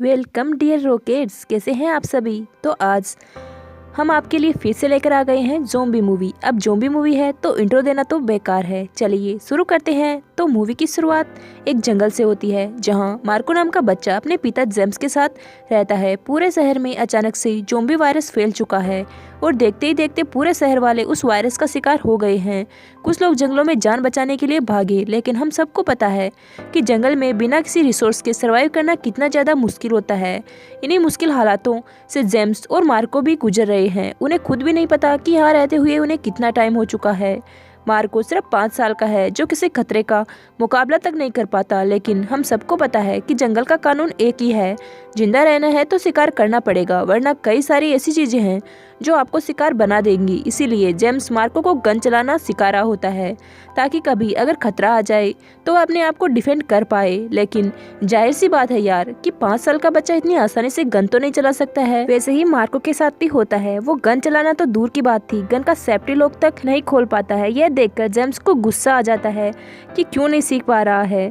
Welcome dear rockets, कैसे हैं आप सभी। तो आज हम आपके लिए फिर से लेकर आ गए हैं ज़ॉम्बी मूवी। अब ज़ॉम्बी मूवी है तो इंट्रो देना तो बेकार है, चलिए शुरू करते हैं। तो मूवी की शुरुआत एक जंगल से होती है जहां मार्को नाम का बच्चा अपने पिता जेम्स के साथ रहता है। पूरे शहर में अचानक से ज़ॉम्बी वायरस फैल चुका है और देखते ही देखते पूरे शहर वाले उस वायरस का शिकार हो गए हैं। कुछ लोग जंगलों में जान बचाने के लिए भागे, लेकिन हम सबको पता है कि जंगल में बिना किसी रिसोर्स के सर्वाइव करना कितना ज़्यादा मुश्किल होता है। इन्हीं मुश्किल हालातों से जेम्स और मार्को भी गुजर रहे हैं। उन्हें खुद भी नहीं पता कि यहाँ रहते हुए उन्हें कितना टाइम हो चुका है। मार्को सिर्फ 5 साल का है जो किसी खतरे का मुकाबला तक नहीं कर पाता, लेकिन हम सबको पता है कि जंगल का कानून एक ही है, जिंदा रहना है तो शिकार करना पड़ेगा, वरना कई सारी ऐसी चीजें हैं जो आपको शिकार बना देंगी। इसीलिए जेम्स मार्को को गन चलाना सिखा रहा होता है ताकि कभी अगर खतरा आ जाए तो अपने आप को डिफेंड कर पाए। लेकिन जाहिर सी बात है यार कि 5 साल का बच्चा इतनी आसानी से गन तो नहीं चला सकता है। वैसे ही मार्को के साथ भी होता है। वो गन चलाना तो दूर की बात थी, गन का सेफ्टी लॉक तक नहीं खोल पाता है। यह देखकर जेम्स को गुस्सा आ जाता है कि क्यों नहीं सीख पा रहा है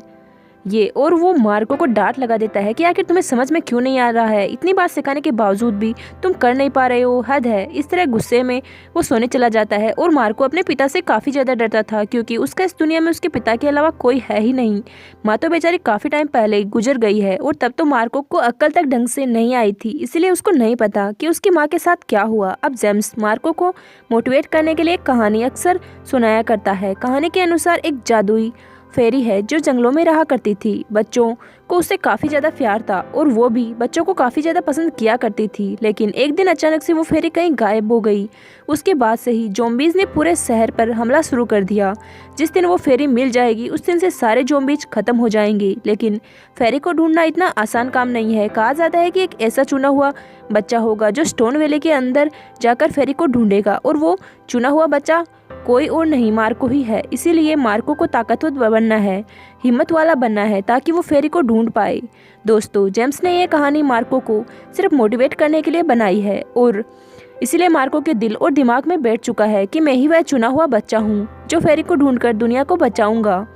ये, और वो मार्को को डांट लगा देता है कि आखिर तुम्हें समझ में क्यों नहीं आ रहा है, इतनी बार सिखाने के बावजूद भी तुम कर नहीं पा रहे हो, हद है। इस तरह गुस्से में वो सोने चला जाता है। और मार्को अपने पिता से काफ़ी ज़्यादा डरता था क्योंकि उसका इस दुनिया में उसके पिता के अलावा कोई है ही नहीं। माँ तो बेचारी काफ़ी टाइम पहले गुजर गई है और तब तो मार्को को अक्ल तक ढंग से नहीं आई थी, इसलिए उसको नहीं पता कि उसकी माँ के साथ क्या हुआ। अब जेम्स मार्को को मोटिवेट करने के लिए एक कहानी अक्सर सुनाया करता है। कहानी के अनुसार एक जादुई फेरी है जो जंगलों में रहा करती थी। बच्चों को उससे काफ़ी ज़्यादा प्यार था और वो भी बच्चों को काफ़ी ज़्यादा पसंद किया करती थी। लेकिन एक दिन अचानक से वो फेरी कहीं गायब हो गई। उसके बाद से ही ज़ॉम्बीज़ ने पूरे शहर पर हमला शुरू कर दिया। जिस दिन वो फेरी मिल जाएगी उस दिन से सारे ज़ॉम्बीज़ खत्म हो जाएंगे। लेकिन फेरी को ढूंढना इतना आसान काम नहीं है। कहा जाता है कि एक ऐसा चुना हुआ बच्चा होगा जो स्टोन वैली के अंदर जाकर फेरी को ढूंढेगा, और वो चुना हुआ बच्चा कोई और नहीं मार्को ही है। इसीलिए मार्को को ताकतवर बनना है, हिम्मत वाला बनना है ताकि वो फेरी को ढूंढ पाए। दोस्तों, जेम्स ने यह कहानी मार्को को सिर्फ मोटिवेट करने के लिए बनाई है और इसीलिए मार्को के दिल और दिमाग में बैठ चुका है कि मैं ही वह चुना हुआ बच्चा हूँ जो फेरी को ढूंढकर दुनिया को बचाऊंगा।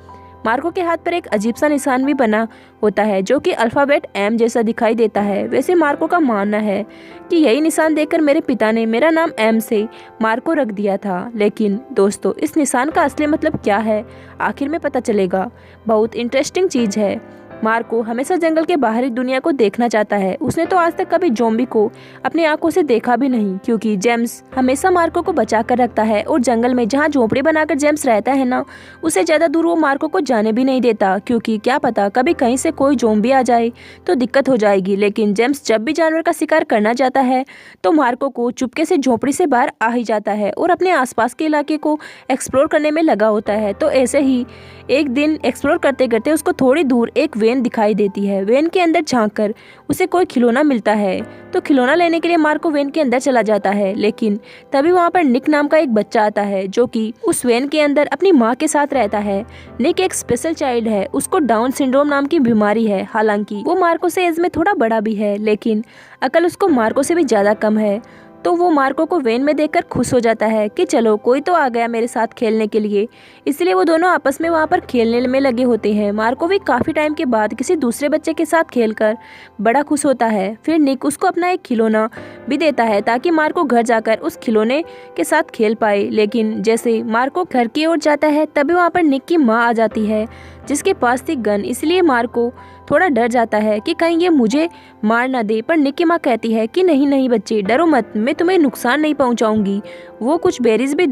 मार्को के हाथ पर एक अजीब सा निशान भी बना होता है जो कि अल्फ़ाबेट एम जैसा दिखाई देता है। वैसे मार्को का मानना है कि यही निशान देखकर मेरे पिता ने मेरा नाम एम से मार्को रख दिया था। लेकिन दोस्तों, इस निशान का असली मतलब क्या है आखिर में पता चलेगा। बहुत इंटरेस्टिंग चीज़ है। मार्को हमेशा जंगल के बाहरी दुनिया को देखना चाहता है। उसने तो आज तक कभी ज़ॉम्बी को अपनी आंखों से देखा भी नहीं, क्योंकि जेम्स हमेशा मार्को को बचा कर रखता है और जंगल में जहाँ झोपड़ी बनाकर जेम्स रहता है ना, उससे ज़्यादा दूर वो मार्को को जाने भी नहीं देता, क्योंकि क्या पता कभी कहीं से कोई ज़ॉम्बी आ जाए तो दिक्कत हो जाएगी। लेकिन जेम्स जब भी जानवर का शिकार करना चाहता है तो मार्को को चुपके से झोपड़ी से बाहर आ ही जाता है और अपने आसपास के इलाके को एक्सप्लोर करने में लगा होता है। तो ऐसे ही एक दिन एक्सप्लोर करते करते उसको थोड़ी दूर एक वैन दिखाई देती है। वैन के अंदर झांककर उसे कोई खिलौना मिलता है, तो खिलौना लेने के लिए मार्को वैन के अंदर चला जाता है। लेकिन तभी वहाँ पर निक नाम का एक बच्चा आता है जो कि उस वैन के अंदर अपनी माँ के साथ रहता है। निक एक स्पेशल चाइल्ड है, उसको डाउन सिंड्रोम नाम की बीमारी है। हालांकि वो मार्को से एज में थोड़ा बड़ा भी है, लेकिन अकल उसको मार्को से भी ज़्यादा कम है। तो वो मार्को को वैन में देखकर खुश हो जाता है कि चलो कोई तो आ गया मेरे साथ खेलने के लिए। इसलिए वो दोनों आपस में वहाँ पर खेलने में लगे होते हैं। मार्को भी काफ़ी टाइम के बाद किसी दूसरे बच्चे के साथ खेलकर बड़ा खुश होता है। फिर निक उसको अपना एक खिलौना भी देता है ताकि मार्को घर जाकर उस खिलौने के साथ खेल पाए। लेकिन जैसे मार्को घर की ओर जाता है तभी वहाँ पर निक की माँ आ जाती है जिसके पास थी गन। इसलिए मार्को थोड़ा डर जाता है कि कहीं ये मुझे मार ना दे, पर निक की माँ कहती है कि नहीं नहीं बच्चे, डरो मत, मैं तुम्हें नुकसान नहीं पहुंचाऊंगी। वो कुछ बेरीज भी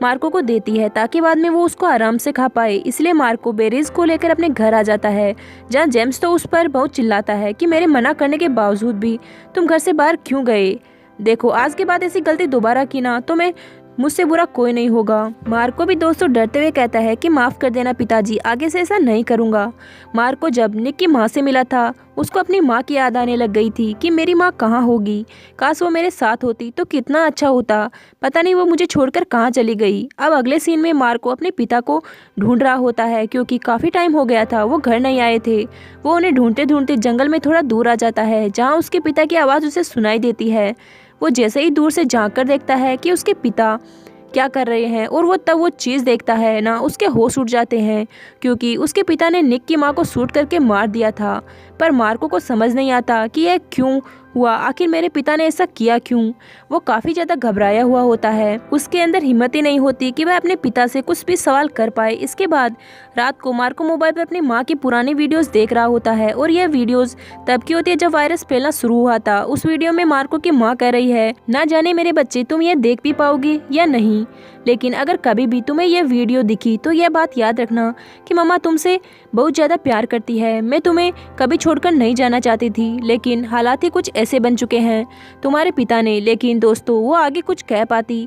मार्को को देती है ताकि बाद में वो उसको आराम से खा पाए। इसलिए मार्को बेरीज को लेकर अपने घर आ जाता है, जहाँ जेम्स तो उस पर बहुत चिल्लाता है कि मेरे मना करने के बावजूद भी तुम घर से बाहर क्यों गए। देखो, आज के बाद ऐसी गलती दोबारा की ना तो मुझसे बुरा कोई नहीं होगा। मार्को भी दोस्तों डरते हुए कहता है कि माफ़ कर देना पिताजी, आगे से ऐसा नहीं करूँगा। मार्को जब निक की माँ से मिला था उसको अपनी माँ की याद आने लग गई थी कि मेरी माँ कहाँ होगी, काश वो मेरे साथ होती तो कितना अच्छा होता, पता नहीं वो मुझे छोड़कर कहाँ चली गई। अब अगले सीन में मार्को अपने पिता को ढूंढ रहा होता है क्योंकि काफ़ी टाइम हो गया था वो घर नहीं आए थे। वो उन्हें ढूंढते ढूंढते जंगल में थोड़ा दूर आ जाता है जहाँ उसके पिता की आवाज़ उसे सुनाई देती है। वो जैसे ही दूर से झांक कर देखता है कि उसके पिता क्या कर रहे हैं। और वो तब वो चीज़ देखता है ना, उसके होश उड़ जाते हैं क्योंकि उसके पिता ने निक की माँ को शूट करके मार दिया था। पर मार्को को समझ नहीं आता कि यह क्यों हुआ, आखिर मेरे पिता ने ऐसा किया क्यों। वो काफ़ी ज़्यादा घबराया हुआ होता है, उसके अंदर हिम्मत ही नहीं होती कि वह अपने पिता से कुछ भी सवाल कर पाए। इसके बाद रात को मार्को मोबाइल पर अपनी माँ की पुरानी वीडियोस देख रहा होता है और यह वीडियोस तब की होती है जब वायरस फैलना शुरू हुआ था। उस वीडियो में मार्को की माँ कह रही है, ना जाने मेरे बच्चे तुम ये देख भी पाओगे या नहीं, लेकिन अगर कभी भी तुम्हें यह वीडियो दिखी तो यह बात याद रखना कि मम्मा तुमसे बहुत ज़्यादा प्यार करती है। मैं तुम्हें कभी छोड़कर नहीं जाना चाहती थी, लेकिन हालात ही कुछ ऐसे बन चुके हैं तुम्हारे पिता ने। लेकिन दोस्तों वो आगे कुछ कह पाती,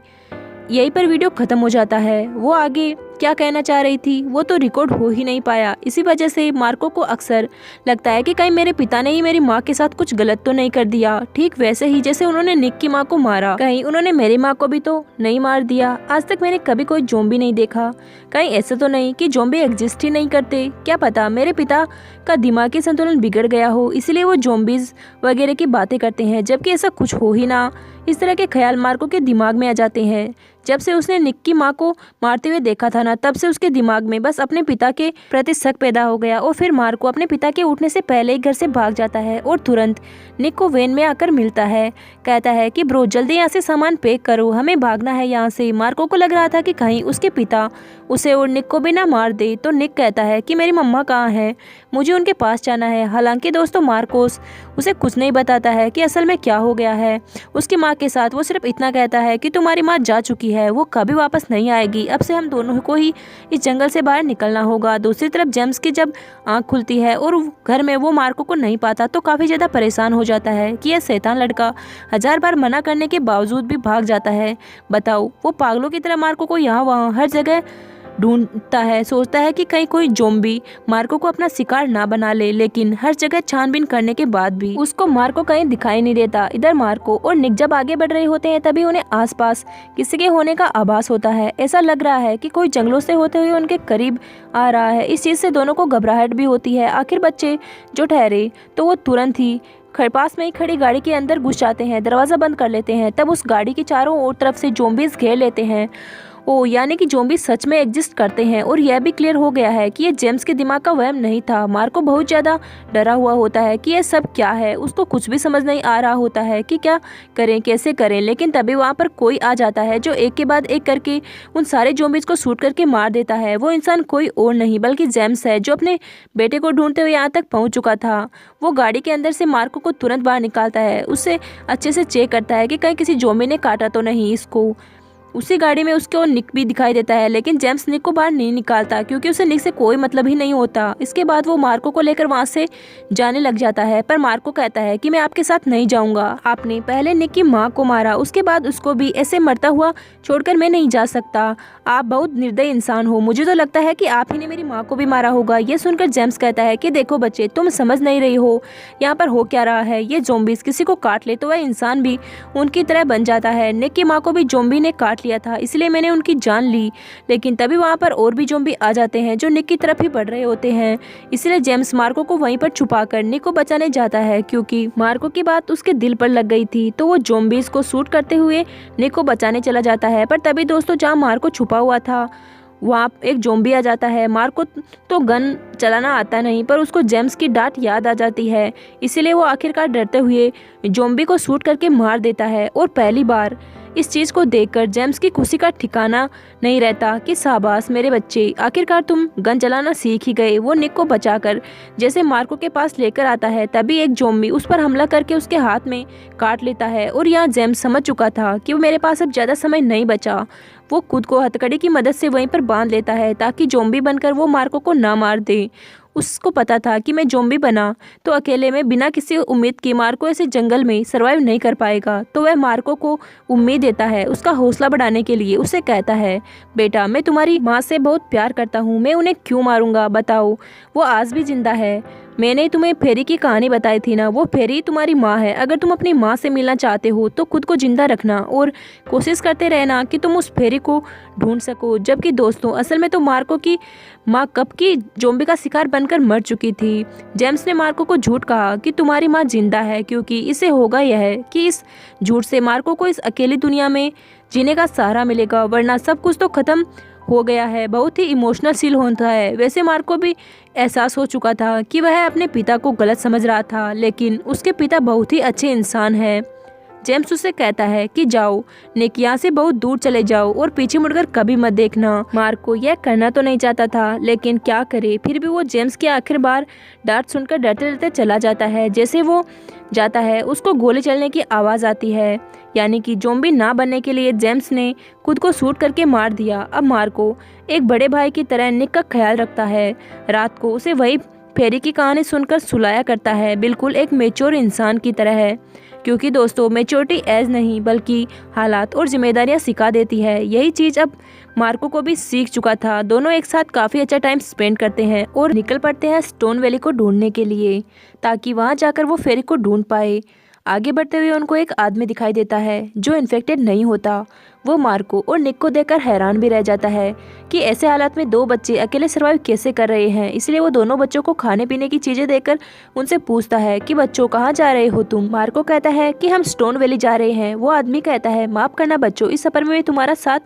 यहीं पर वीडियो खत्म हो जाता है। वो आगे क्या कहना चाह रही थी वो तो रिकॉर्ड हो ही नहीं पाया। इसी वजह से मार्को को अक्सर लगता है कि कहीं मेरे पिता ने ही मेरी माँ के साथ कुछ गलत तो नहीं कर दिया, ठीक वैसे ही जैसे उन्होंने निक की माँ को मारा, कहीं उन्होंने मेरी माँ को भी तो नहीं मार दिया। आज तक मैंने कभी कोई ज़ॉम्बी नहीं देखा, कहीं ऐसा तो नहीं कि ज़ॉम्बी एग्जिस्ट ही नहीं करते। क्या पता मेरे पिता का दिमागी संतुलन बिगड़ गया हो, इसलिए वो ज़ॉम्बीज वगैरह की बातें करते हैं, जबकि ऐसा कुछ हो ही ना। इस तरह के ख्याल मार्को के दिमाग में आ जाते हैं। जब से उसने निक की माँ को मारते हुए देखा था ना, तब से उसके दिमाग में बस अपने पिता के प्रति शक पैदा हो गया। और फिर मार्को अपने पिता के उठने से पहले ही घर से भाग जाता है और तुरंत निक को वैन में आकर मिलता है। कहता है कि ब्रो जल्दी यहाँ से सामान पैक करो, हमें भागना है यहाँ से। मार्को को लग रहा था कि कहीं उसके पिता उसे और निक को भी ना मार दे। तो निक कहता है कि मेरी मम्मा कहाँ है, मुझे उनके पास जाना है। हालांकि दोस्तों मार्कोस उसे कुछ नहीं बताता है कि असल में क्या हो गया है उसकी माँ के साथ। वो सिर्फ इतना कहता है कि तुम्हारी माँ जा चुकी है, वो कभी वापस नहीं आएगी, अब से हम दोनों को ही इस जंगल से बाहर निकलना होगा। दूसरी तरफ जेम्स की जब आंख खुलती है और घर में वो मार्को को नहीं पाता तो काफ़ी ज़्यादा परेशान हो जाता है कि यह शैतान लड़का 1000 बार मना करने के बावजूद भी भाग जाता है। बताओ वो पागलों की तरह मार्को को यहाँ वहाँ हर जगह ढूंढता है, सोचता है कि कहीं कोई ज़ॉम्बी मार्को को अपना शिकार ना बना ले, लेकिन हर जगह छानबीन करने के बाद भी उसको मार्को कहीं दिखाई नहीं देता। इधर मार्को और निक जब आगे बढ़ रहे होते हैं तभी उन्हें आसपास किसी के होने का आभास होता है। ऐसा लग रहा है कि कोई जंगलों से होते हुए उनके करीब आ रहा है। इस चीज़ से दोनों को घबराहट भी होती है। आखिर बच्चे जो ठहरे तो वो तुरंत ही पास में ही खड़ी गाड़ी के अंदर घुस जाते हैं, दरवाज़ा बंद कर लेते हैं। तब उस गाड़ी के चारों ओर तरफ से ज़ॉम्बीज घेर लेते हैं। ओ यानी कि ज़ॉम्बी सच में एग्जिस्ट करते हैं। और यह भी क्लियर हो गया है कि ये जेम्स के दिमाग का वहम नहीं था। मार्को बहुत ज़्यादा डरा हुआ होता है कि यह सब क्या है, उसको कुछ भी समझ नहीं आ रहा होता है कि क्या करें कैसे करें। लेकिन तभी वहाँ पर कोई आ जाता है जो एक के बाद एक करके उन सारे ज़ॉम्बीज को शूट करके मार देता है। वो इंसान कोई और नहीं बल्कि जेम्स है, जो अपने बेटे को ढूंढते हुए यहाँ तक पहुँच चुका था। वो गाड़ी के अंदर से मार्को को तुरंत बाहर निकालता है, उससे अच्छे से चेक करता है कि कहीं किसी ज़ॉम्बी ने काटा तो नहीं इसको। उसी गाड़ी में उसके और निक भी दिखाई देता है, लेकिन जेम्स निक को बाहर नहीं निकालता क्योंकि उसे निक से कोई मतलब ही नहीं होता। इसके बाद वो मार्को को लेकर वहाँ से जाने लग जाता है, पर मार्को कहता है कि मैं आपके साथ नहीं जाऊँगा। आपने पहले निक की माँ को मारा, उसके बाद उसको भी ऐसे मरता हुआ छोड़कर मैं नहीं जा सकता। आप बहुत निर्दयी इंसान हो, मुझे तो लगता है कि आप ही ने मेरी माँ को भी मारा होगा। ये सुनकर जेम्स कहता है कि देखो बच्चे, तुम समझ नहीं रही हो यहाँ पर हो क्या रहा है। ये ज़ॉम्बीज किसी को काट ले तो वह इंसान भी उनकी तरह बन जाता है। निक की माँ को भी ज़ॉम्बी ने काट लिया था, इसलिए मैंने उनकी जान ली। लेकिन तभी वहाँ पर और भी ज़ॉम्बी आ जाते हैं जो निक की तरफ ही बढ़ रहे होते हैं। इसलिए जेम्स मार्को को वहीं पर छुपाकर निक को बचाने जाता है, क्योंकि मार्को की बात उसके दिल पर लग गई थी। तो वो ज़ॉम्बीज को शूट करते हुए निक को बचाने चला जाता है। पर तभी दोस्तों जहाँ मार्को छुपा हुआ था वहाँ एक ज़ॉम्बी आ जाता है। मार्को तो गन चलाना आता नहीं, पर उसको जेम्स की डांट याद आ जाती है, इसीलिए वो आखिरकार डरते हुए ज़ॉम्बी को शूट करके मार देता है। और पहली बार इस चीज़ को देखकर जेम्स की खुशी का ठिकाना नहीं रहता कि शाबाश मेरे बच्चे, आखिरकार तुम गन चलाना सीख ही गए। वो निक को बचाकर जैसे मार्को के पास लेकर आता है, तभी एक ज़ॉम्बी उस पर हमला करके उसके हाथ में काट लेता है। और यहाँ जेम्स समझ चुका था कि वो मेरे पास अब ज़्यादा समय नहीं बचा। वो खुद को हथकड़ी की मदद से वहीं पर बांध लेता है ताकि ज़ॉम्बी बनकर वो मार्को को ना मार दे। उसको पता था कि मैं ज़ॉम्बी बना तो अकेले में बिना किसी उम्मीद के मार्को ऐसे जंगल में सरवाइव नहीं कर पाएगा। तो वह मार्को को उम्मीद देता है, उसका हौसला बढ़ाने के लिए उसे कहता है, बेटा मैं तुम्हारी माँ से बहुत प्यार करता हूँ, मैं उन्हें क्यों मारूंगा बताओ, वो आज भी जिंदा है। मैंने तुम्हें फेरी की कहानी बताई थी ना, वो फेरी तुम्हारी माँ है। अगर तुम अपनी माँ से मिलना चाहते हो तो खुद को जिंदा रखना और कोशिश करते रहना कि तुम उस फेरी को ढूंढ सको। जबकि दोस्तों, असल में तो मार्को की माँ कब की ज़ॉम्बी का शिकार बनकर मर चुकी थी। जेम्स ने मार्को को झूठ कहा कि तुम्हारी माँ जिंदा है, क्योंकि इसे होगा यह कि इस झूठ से मार्को को इस अकेली दुनिया में जीने का सहारा मिलेगा, वरना सब कुछ तो खत्म हो गया है। बहुत ही इमोशनल सील होता है। वैसे मार्को भी एहसास हो चुका था कि वह अपने पिता को गलत समझ रहा था, लेकिन उसके पिता बहुत ही अच्छे इंसान हैं। जेम्स उसे कहता है कि जाओ निक, यहाँ से बहुत दूर चले जाओ और पीछे मुड़कर कभी मत देखना। मार्को यह करना तो नहीं चाहता था, लेकिन क्या करे, फिर भी वो जेम्स की आखिर बार डांट सुनकर डरते डरते चला जाता है। जैसे वो जाता है उसको गोली चलने की आवाज़ आती है, यानी कि ज़ॉम्बी ना बनने के लिए जेम्स ने खुद को शूट करके मार दिया। अब मार्को एक बड़े भाई की तरह निक का ख्याल रखता है। रात को उसे वही फेरी की कहानी सुनकर सुलाया करता है, बिल्कुल एक मेच्योर इंसान की तरह है। क्योंकि दोस्तों, मेच्योरिटी एज नहीं बल्कि हालात और जिम्मेदारियां सिखा देती है। यही चीज़ अब मार्को को भी सीख चुका था। दोनों एक साथ काफ़ी अच्छा टाइम स्पेंड करते हैं और निकल पड़ते हैं स्टोन वैली को ढूंढने के लिए, ताकि वहां जाकर वो फेरी को ढूंढ पाए। आगे बढ़ते हुए उनको एक आदमी दिखाई देता है जो इन्फेक्टेड नहीं होता। वो मार्को और निक को देखकर हैरान भी रह जाता है कि ऐसे हालात में दो बच्चे अकेले सर्वाइव कैसे कर रहे हैं। इसलिए वो दोनों बच्चों को खाने पीने की चीज़ें देकर उनसे पूछता है कि बच्चों, कहाँ जा रहे हो तुम। मार्को कहता है कि हम स्टोन वैली जा रहे हैं। वो आदमी कहता है, माफ़ करना बच्चों, इस सफ़र में मैं तुम्हारा साथ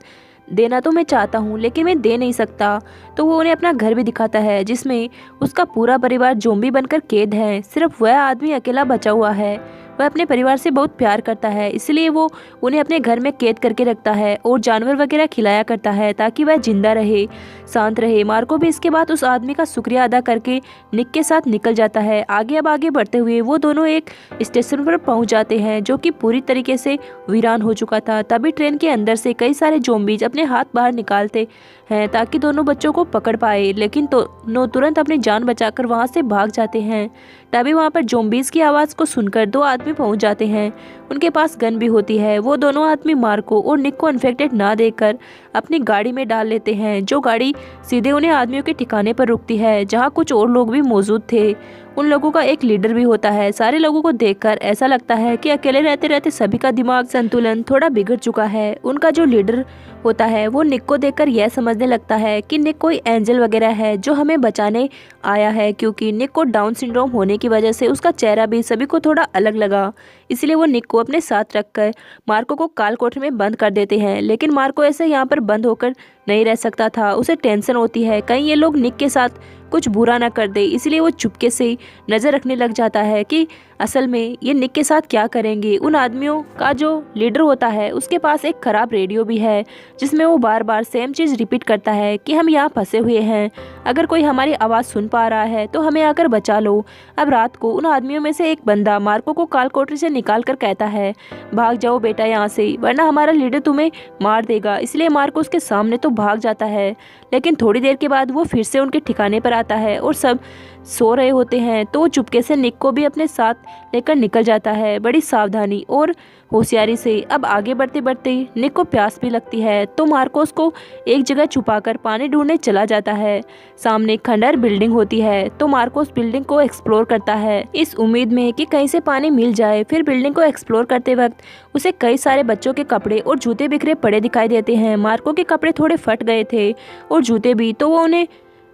देना तो मैं चाहता हूँ, लेकिन मैं दे नहीं सकता। तो वो उन्हें अपना घर भी दिखाता है जिसमें उसका पूरा परिवार ज़ॉम्बी बनकर कैद है। सिर्फ वह आदमी अकेला बचा हुआ है। वह अपने परिवार से बहुत प्यार करता है, इसलिए वो उन्हें अपने घर में कैद करके रखता है और जानवर वगैरह खिलाया करता है ताकि वह जिंदा रहे, शांत रहे। मार्को भी इसके बाद उस आदमी का शुक्रिया अदा करके निक के साथ निकल जाता है। आगे बढ़ते हुए वो दोनों एक स्टेशन पर पहुंच जाते हैं जो कि पूरी तरीके से वीरान हो चुका था। तभी ट्रेन के अंदर से कई सारे ज़ॉम्बीज अपने हाथ बाहर निकालते हैं ताकि दोनों बच्चों को पकड़ पाए, लेकिन तुरंत अपनी जान बचाकर वहां से भाग जाते हैं। तभी वहां पर ज़ॉम्बीज की आवाज़ को सुनकर दो आदमी पहुंच जाते हैं। उनके पास गन भी होती है। वो दोनों आदमी मार्को और निक को इन्फेक्टेड ना देखकर अपनी गाड़ी में डाल लेते हैं, जो गाड़ी सीधे उन्हें आदमियों के ठिकाने पर रुकती है जहाँ कुछ और लोग भी मौजूद थे। उन लोगों का एक लीडर भी होता है। सारे लोगों को देखकर ऐसा लगता है कि अकेले रहते रहते सभी का दिमाग संतुलन थोड़ा बिगड़ चुका है। उनका जो लीडर होता है वो निक को देखकर यह समझने लगता है कि निक कोई एंजल वगैरह है जो हमें बचाने आया है, क्योंकि निक को डाउन सिंड्रोम होने की वजह से उसका चेहरा भी सभी को थोड़ा अलग लगा। इसलिए वो निक को अपने साथ रखकर मार्को को काल कोठरी में बंद कर देते हैं। लेकिन मार्को ऐसे यहाँ पर बंद होकर नहीं रह सकता था। उसे टेंशन होती है कहीं ये लोग निक के साथ कुछ बुरा ना कर दे, इसलिए वो चुपके से नज़र रखने लग जाता है कि असल में ये निक के साथ क्या करेंगे। उन आदमियों का जो लीडर होता है उसके पास एक ख़राब रेडियो भी है जिसमें वो बार बार सेम चीज़ रिपीट करता है कि हम यहाँ फंसे हुए हैं, अगर कोई हमारी आवाज़ सुन पा रहा है तो हमें आकर बचा लो। अब रात को उन आदमियों में से एक बंदा मार्को को काल कोठरी से निकाल कर कहता है, भाग जाओ बेटा यहाँ से, वरना हमारा लीडर तुम्हें मार देगा। इसलिए मार्को उसके सामने तो भाग जाता है, लेकिन थोड़ी देर के बाद वो फिर से उनके ठिकाने पर आता है और सब सो रहे होते हैं। तो वो चुपके से निक को भी अपने साथ लेकर निकल जाता है, बड़ी सावधानी और होशियारी से। अब आगे बढ़ते बढ़ते निक को प्यास भी लगती है, तो मार्कोस को एक जगह छुपाकर पानी ढूंढने चला जाता है। सामने खंडहर बिल्डिंग होती है, तो मार्कोस बिल्डिंग को एक्सप्लोर करता है इस उम्मीद में कि कहीं से पानी मिल जाए। फिर बिल्डिंग को एक्सप्लोर करते वक्त उसे कई सारे बच्चों के कपड़े और जूते बिखरे पड़े दिखाई देते हैं। मार्को के कपड़े थोड़े फट गए थे और जूते भी, तो वो उन्हें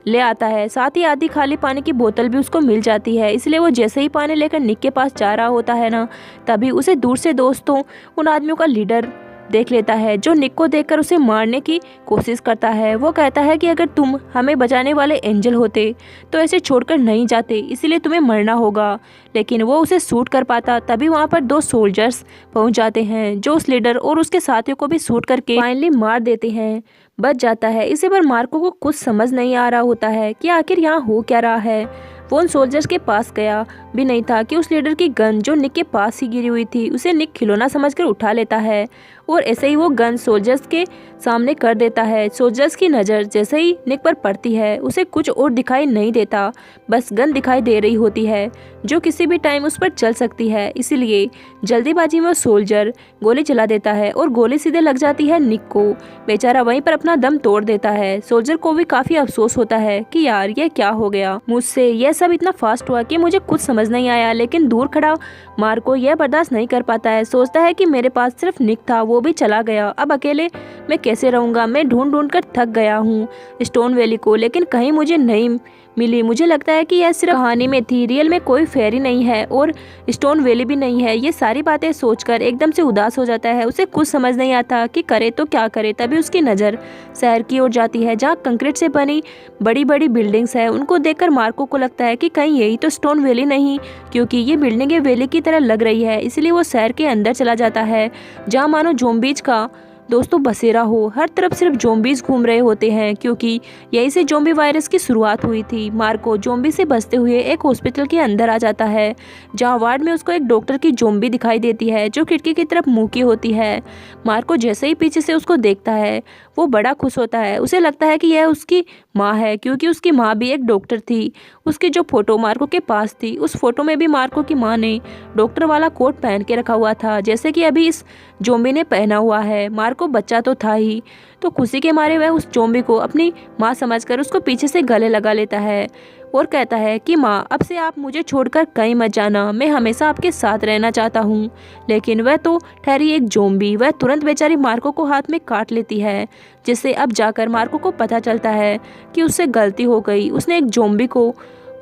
ले आता है। साथ ही आधी खाली पानी की बोतल भी उसको मिल जाती है। इसलिए वो जैसे ही पानी लेकर निक के पास जा रहा होता है ना, तभी उसे दूर से दोस्तों उन आदमियों का लीडर देख लेता है जो निक को देखकर उसे मारने की कोशिश करता है। वो कहता है कि अगर तुम हमें बचाने वाले एंजल होते तो ऐसे छोड़कर नहीं जाते, इसलिए तुम्हें मरना होगा। लेकिन वो उसे शूट कर पाता। तभी वहाँ पर दो सोल्जर्स पहुँच जाते हैं जो उस लीडर और उसके साथियों को भी शूट करके फाइनली मार देते हैं, बच जाता है। इसी पर मार्को को कुछ समझ नहीं आ रहा होता है कि आखिर यहाँ हो क्या रहा है। वो उन सोल्जर्स के पास गया, भी नहीं था कि उस लीडर की गन जो निक के पास ही गिरी हुई थी उसे निक खिलौना समझकर उठा लेता है और ऐसे ही वो गन सोल्जर्स के सामने कर देता है। सोल्जर्स की नज़र जैसे ही निक पर पड़ती है उसे कुछ और दिखाई नहीं देता, बस गन दिखाई दे रही होती है जो किसी भी टाइम उस पर चल सकती है। इसीलिए जल्दीबाजी में सोल्जर गोली चला देता है और गोली सीधे लग जाती है निक को। बेचारा वहीं पर अपना दम तोड़ देता है। सोल्जर को भी काफ़ी अफसोस होता है कि यार ये क्या हो गया, मुझसे यह सब इतना फास्ट हुआ कि मुझे कुछ समझ नहीं आया। लेकिन दूर खड़ा मार्को यह बर्दाश्त नहीं कर पाता है। सोचता है कि मेरे पास सिर्फ निक था, वो भी चला गया, अब अकेले मैं कैसे रहूँगा। मैं ढूंढ ढूंढ कर थक गया हूँ स्टोन वैली को, लेकिन कहीं मुझे नहीं मिली। मुझे लगता है कि यह सिर्फ कहानी में थी, रियल में कोई फेरी नहीं है और स्टोन वैली भी नहीं है। ये सारी बातें सोचकर एकदम से उदास हो जाता है। उसे कुछ समझ नहीं आता कि करे तो क्या करे। तभी उसकी नज़र शहर की ओर जाती है जहाँ कंक्रीट से बनी बड़ी बड़ी बिल्डिंग्स है। उनको देखकर मार्को को लगता है कि कहीं यही तो स्टोन वैली नहीं, क्योंकि ये बिल्डिंगें वैली की तरह लग रही है। इसलिए वो शहर के अंदर चला जाता है जहाँ मानो ज़ॉम्बीज का दोस्तों बसेरा हो। हर तरफ सिर्फ ज़ॉम्बीज घूम रहे होते हैं क्योंकि यहीं से ज़ॉम्बी वायरस की शुरुआत हुई थी। मार्को ज़ॉम्बी से बचते हुए एक हॉस्पिटल के अंदर आ जाता है जहां वार्ड में उसको एक डॉक्टर की ज़ॉम्बी दिखाई देती है जो खिड़की की तरफ मुँह की होती है। मार्को जैसे ही पीछे से उसको देखता है वो बड़ा खुश होता है। उसे लगता है कि यह उसकी माँ है क्योंकि उसकी माँ भी एक डॉक्टर थी। उसकी जो फोटो मार्को के पास थी उस फोटो में भी मार्को की माँ ने डॉक्टर वाला कोट पहन के रखा हुआ था जैसे कि अभी इस ज़ॉम्बी ने पहना हुआ है। मार्को बच्चा तो था ही, तो खुशी के मारे वह उस ज़ॉम्बी को अपनी माँ समझकर उसको पीछे से गले लगा लेता है और कहता है कि माँ अब से आप मुझे छोड़कर कहीं मत जाना, मैं हमेशा आपके साथ रहना चाहता हूँ। लेकिन वह तो ठहरी एक ज़ॉम्बी। वह तुरंत बेचारी मार्को को हाथ में काट लेती है, जिससे अब जाकर मार्को को पता चलता है कि उससे गलती हो गई। उसने एक ज़ॉम्बी को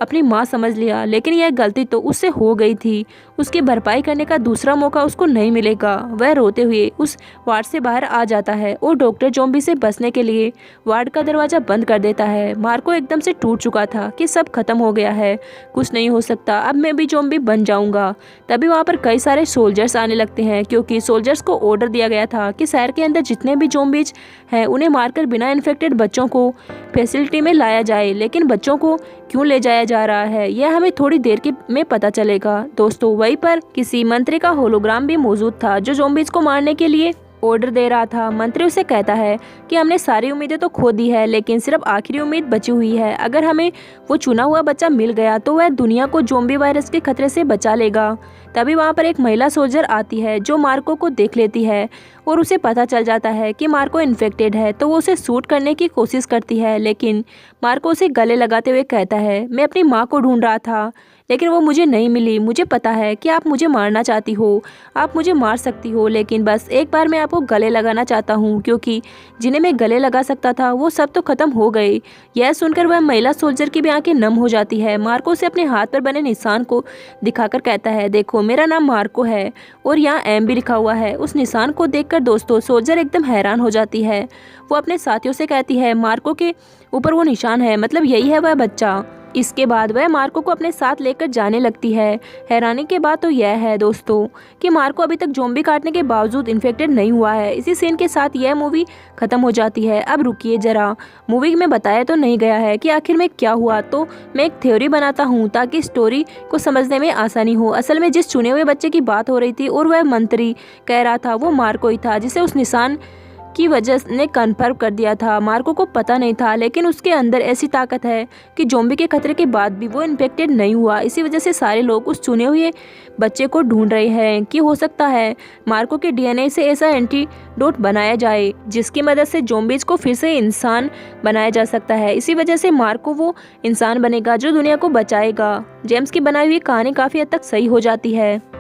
अपनी माँ समझ लिया, लेकिन यह गलती तो उससे हो गई थी। उसकी भरपाई करने का दूसरा मौका उसको नहीं मिलेगा। वह रोते हुए उस वार्ड से बाहर आ जाता है और डॉक्टर ज़ॉम्बी से बचने के लिए वार्ड का दरवाज़ा बंद कर देता है। मार्को एकदम से टूट चुका था कि सब खत्म हो गया है, कुछ नहीं हो सकता, अब मैं भी ज़ॉम्बी बन जाऊंगा। तभी वहाँ पर कई सारे सोल्जर्स आने लगते हैं क्योंकि सोल्जर्स को ऑर्डर दिया गया था कि शहर के अंदर जितने भी ज़ॉम्बीज हैं उन्हें मारकर बिना इन्फेक्टेड बच्चों को फैसिलिटी में लाया जाए। लेकिन बच्चों को क्यों ले जाया जा रहा है यह हमें थोड़ी देर में पता चलेगा। दोस्तों वहीं पर किसी मंत्री का होलोग्राम भी मौजूद था जो ज़ॉम्बीज को मारने के लिए ऑर्डर दे रहा था। मंत्री उसे कहता है कि हमने सारी उम्मीदें तो खो दी है, लेकिन सिर्फ आखिरी उम्मीद बची हुई है। अगर हमें वो चुना हुआ बच्चा मिल गया तो वह दुनिया को ज़ॉम्बी वायरस के खतरे से बचा लेगा। तभी वहाँ पर एक महिला सोल्जर आती है जो मार्को को देख लेती है और उसे पता चल जाता है कि मार्को इन्फेक्टेड है, तो वो उसे शूट करने की कोशिश करती है। लेकिन मार्को उसे गले लगाते हुए कहता है मैं अपनी माँ को ढूंढ रहा था लेकिन वो मुझे नहीं मिली। मुझे पता है कि आप मुझे मारना चाहती हो, आप मुझे मार सकती हो, लेकिन बस एक बार मैं आपको गले लगाना चाहता हूँ क्योंकि जिन्हें मैं गले लगा सकता था वो सब तो खत्म हो गए। यह सुनकर वह महिला सोल्जर की भी आंखें नम हो जाती है। मार्को से अपने हाथ पर बने निशान को दिखाकर कहता है देखो मेरा नाम मार्को है और यहाँ एम भी लिखा हुआ है। उस निशान को देखकर दोस्तों सोल्जर एकदम हैरान हो जाती है। वो अपने साथियों से कहती है मार्को के ऊपर वो निशान है, मतलब यही है वह बच्चा। इसके बाद वह मार्को को अपने साथ लेकर जाने लगती है। हैरानी की बात तो यह है दोस्तों कि मार्को अभी तक ज़ॉम्बी काटने के बावजूद इन्फेक्टेड नहीं हुआ है। इसी सीन के साथ यह मूवी खत्म हो जाती है। अब रुकिए जरा, मूवी में बताया तो नहीं गया है कि आखिर में क्या हुआ, तो मैं एक थ्योरी बनाता हूँ ताकि स्टोरी को समझने में आसानी हो। असल में जिस चुने हुए बच्चे की बात हो रही थी और वह मंत्री कह रहा था वो मार्को ही था, जिसे उस निशान की वजह ने कन्फर्म कर दिया था। मार्को को पता नहीं था, लेकिन उसके अंदर ऐसी ताकत है कि ज़ॉम्बी के खतरे के बाद भी वो इन्फेक्टेड नहीं हुआ। इसी वजह से सारे लोग उस चुने हुए बच्चे को ढूंढ रहे हैं कि हो सकता है मार्को के डीएनए से ऐसा एंटीडोट बनाया जाए जिसकी मदद से ज़ॉम्बीज को फिर से इंसान बनाया जा सकता है। इसी वजह से मार्को वो इंसान बनेगा जो दुनिया को बचाएगा। जेम्स की बनाई हुई कहानी काफ़ी हद तक सही हो जाती है।